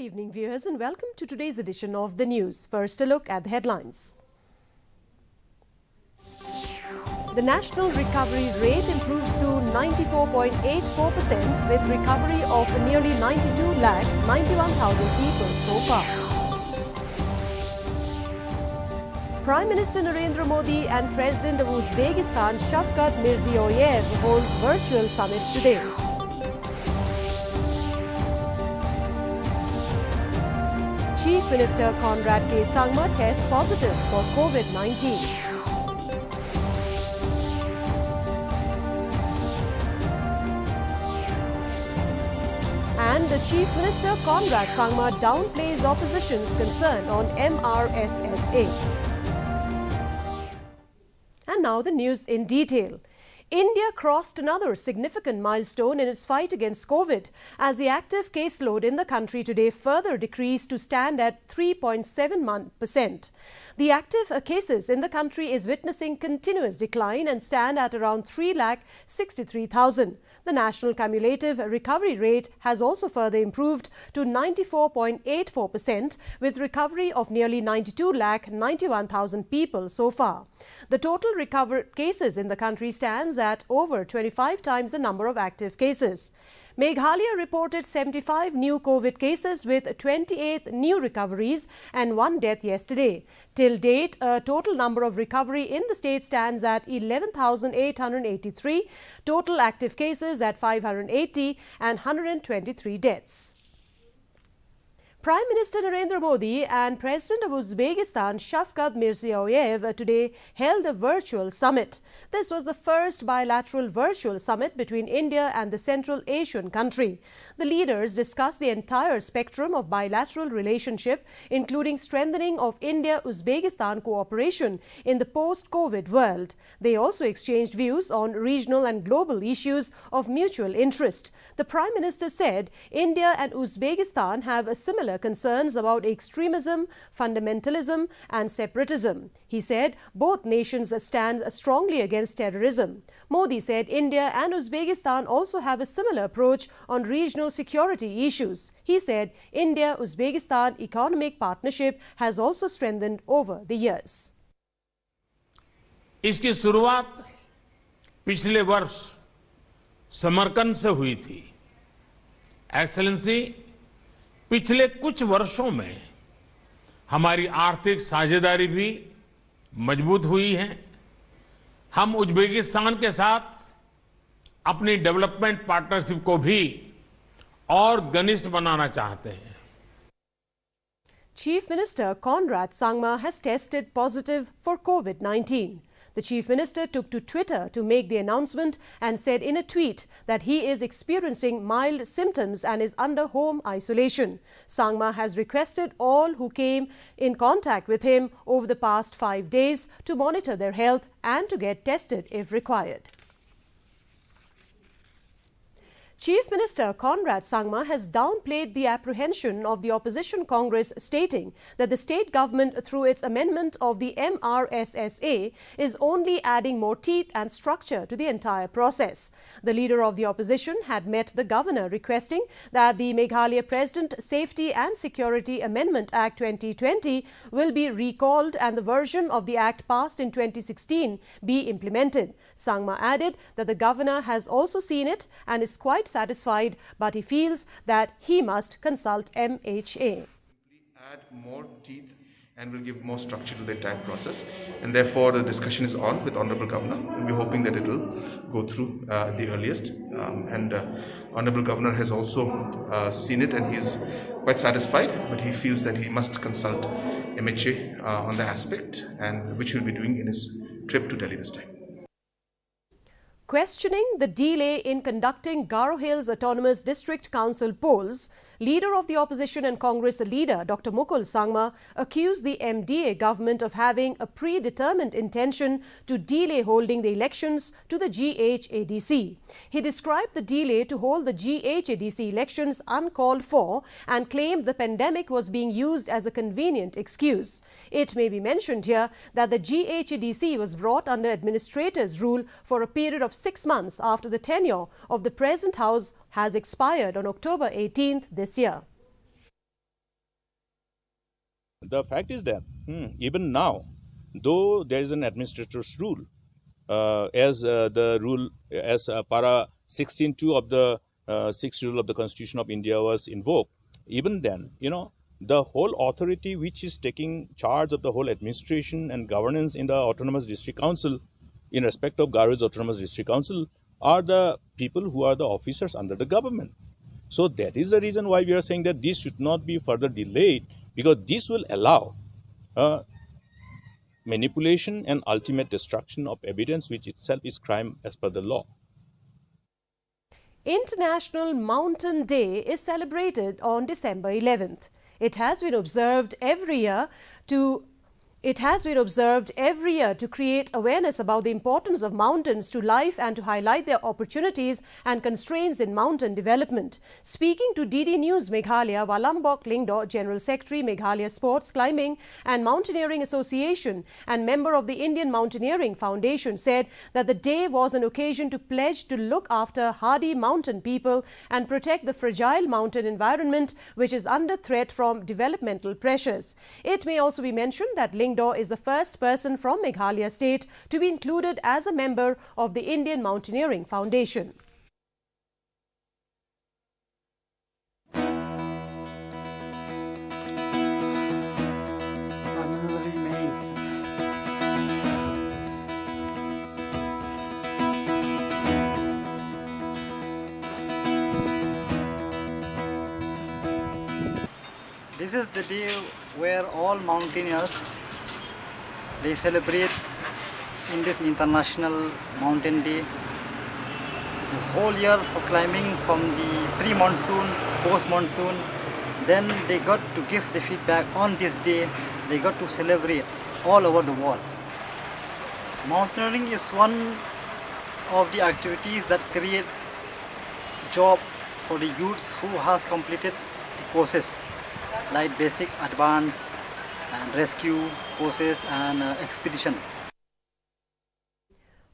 evening, viewers, and welcome to today's edition of the news. First, a look at the headlines. The national recovery rate improves to 94.84% with recovery of nearly 92,91,000 people so far. Prime Minister Narendra Modi and President of Uzbekistan Shavkat Mirziyoyev holds virtual summit today. Chief Minister Conrad K. Sangma tests positive for COVID-19. And the Chief Minister Conrad Sangma downplays opposition's concern on MRSSA. And now the news in detail. India crossed another significant milestone in its fight against COVID as the active caseload in the country today further decreased to stand at 3.71%. The active cases in the country is witnessing continuous decline and stand at around 3,63,000. The national cumulative recovery rate has also further improved to 94.84% with recovery of nearly 92,91,000 people so far. The total recovered cases in the country stands at over 25 times the number of active cases. Meghalaya reported 75 new COVID cases with 28 new recoveries and 1 death yesterday. Till date, a total number of recovery in the state stands at 11,883, total active cases at 580 and 123 deaths. Prime Minister Narendra Modi and President of Uzbekistan Shavkat Mirziyoyev today held a virtual summit. This was the first bilateral virtual summit between India and the Central Asian country. The leaders discussed the entire spectrum of bilateral relationship, including strengthening of India-Uzbekistan cooperation in the post-COVID world. They also exchanged views on regional and global issues of mutual interest. The Prime Minister said India and Uzbekistan have a similar concerns about extremism, fundamentalism and separatism. He said both nations stand strongly against terrorism. Modi said India and Uzbekistan also have a similar approach on regional security issues. He said India-Uzbekistan economic partnership has also strengthened over the years. इसकी शुरुआत पिछले वर्ष समरकंद से हुई थी। Excellency, पिछले कुछ वर्षों में हमारी आर्थिक साझेदारी भी मजबूत हुई है। हम उज्बेकिस्तान के साथ अपनी डेवलपमेंट पार्टनरशिप को भी और घनिष्ठ बनाना चाहते हैं। Chief Minister Conrad Sangma has tested positive for COVID-19. The Chief Minister took to Twitter to make the announcement and said in a tweet that he is experiencing mild symptoms and is under home isolation. Sangma has requested all who came in contact with him over the past 5 days to monitor their health and to get tested if required. Chief Minister Conrad Sangma has downplayed the apprehension of the opposition Congress, stating that the state government, through its amendment of the MRSSA, is only adding more teeth and structure to the entire process. The leader of the opposition had met the governor requesting that the Meghalaya President Safety and Security Amendment Act 2020 will be recalled and the version of the act passed in 2016 be implemented. Sangma added that the governor has also seen it and is quite satisfied, but he feels that he must consult MHA. Add more teeth and will give more structure to the entire process, and therefore the discussion is on with Honorable Governor, and we're hoping that it will go through the earliest. Honorable Governor has also seen it and he is quite satisfied, but he feels that he must consult MHA on the aspect, and which he'll be doing in his trip to Delhi this time. Questioning the delay in conducting Garo Hills Autonomous District Council polls, leader of the opposition and Congress leader Dr. Mukul Sangma accused the MDA government of having a predetermined intention to delay holding the elections to the GHADC. He described the delay to hold the GHADC elections uncalled for and claimed the pandemic was being used as a convenient excuse. It may be mentioned here that the GHADC was brought under administrator's rule for a period of 6 months after the tenure of the present House has expired on October 18th this year. The fact is that even now, though there is an administrator's rule, as the rule, as para 16.2 of the 6th rule of the Constitution of India was invoked, even then, the whole authority which is taking charge of the whole administration and governance in the Autonomous District Council, in respect of Garhwal's Autonomous District Council, are the people who are the officers under the government. So that is the reason why we are saying that this should not be further delayed, because this will allow manipulation and ultimate destruction of evidence, which itself is crime as per the law. International Mountain Day is celebrated on December 11th. It has been observed every year to create awareness about the importance of mountains to life and to highlight their opportunities and constraints in mountain development. Speaking to DD News Meghalaya, Walambok Lingdo, General Secretary, Meghalaya Sports, Climbing and Mountaineering Association and member of the Indian Mountaineering Foundation, said that the day was an occasion to pledge to look after hardy mountain people and protect the fragile mountain environment, which is under threat from developmental pressures. It may also be mentioned that Lingdo is the first person from Meghalaya state to be included as a member of the Indian Mountaineering Foundation. This is the day where all mountaineers, they celebrate in this International Mountain Day. The whole year for climbing, from the pre-monsoon, post-monsoon, then they got to give the feedback on this day. They got to celebrate all over the world. Mountaineering is one of the activities that create job for the youths who has completed the courses like basic, advanced and rescue courses and expedition.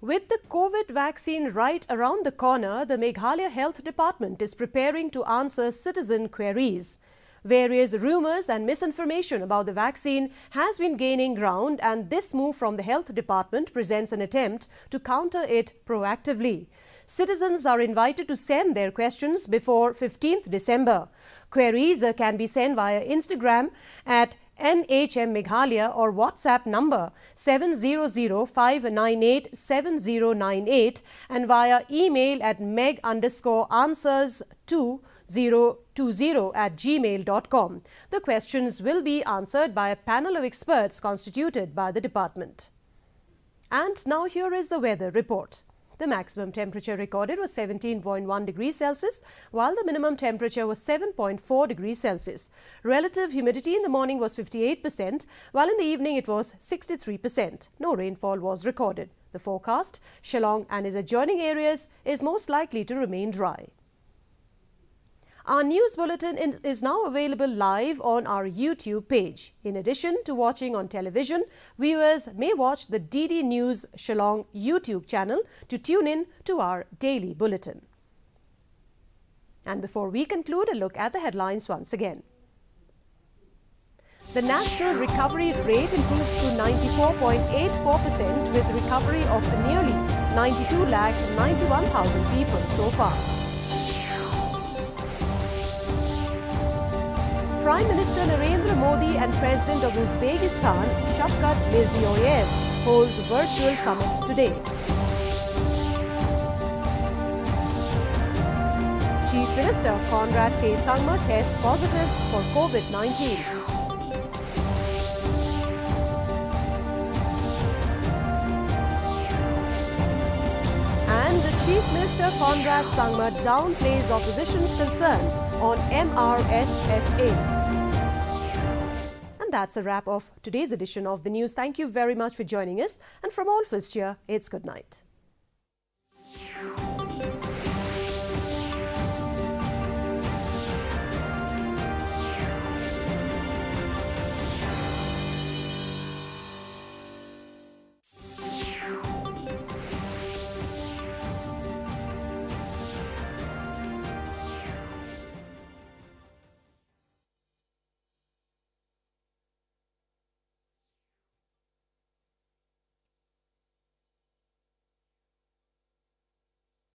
With the COVID vaccine right around the corner, the Meghalaya Health Department is preparing to answer citizen queries. Various rumours and misinformation about the vaccine has been gaining ground, and this move from the Health Department presents an attempt to counter it proactively. Citizens are invited to send their questions before 15th December. Queries can be sent via Instagram at NHM Meghalaya or WhatsApp number 700-598-7098 and via email at meg_answers2020@gmail.com. The questions will be answered by a panel of experts constituted by the department. And now here is the weather report. The maximum temperature recorded was 17.1 degrees Celsius, while the minimum temperature was 7.4 degrees Celsius. Relative humidity in the morning was 58%, while in the evening it was 63%. No rainfall was recorded. The forecast: Shillong and its adjoining areas is most likely to remain dry. Our news bulletin is now available live on our YouTube page. In addition to watching on television, viewers may watch the DD News Shillong YouTube channel to tune in to our daily bulletin. And before we conclude, a look at the headlines once again. The national recovery rate improves to 94.84% with recovery of nearly 92,91,000 people so far. Prime Minister Narendra Modi and President of Uzbekistan Shavkat Mirziyoyev holds virtual summit today. Chief Minister Conrad K. Sangma tests positive for COVID-19. And the Chief Minister Conrad Sangma downplays opposition's concern on MRSSA. And that's a wrap of today's edition of the news. Thank you very much for joining us. And from all of us here, it's good night.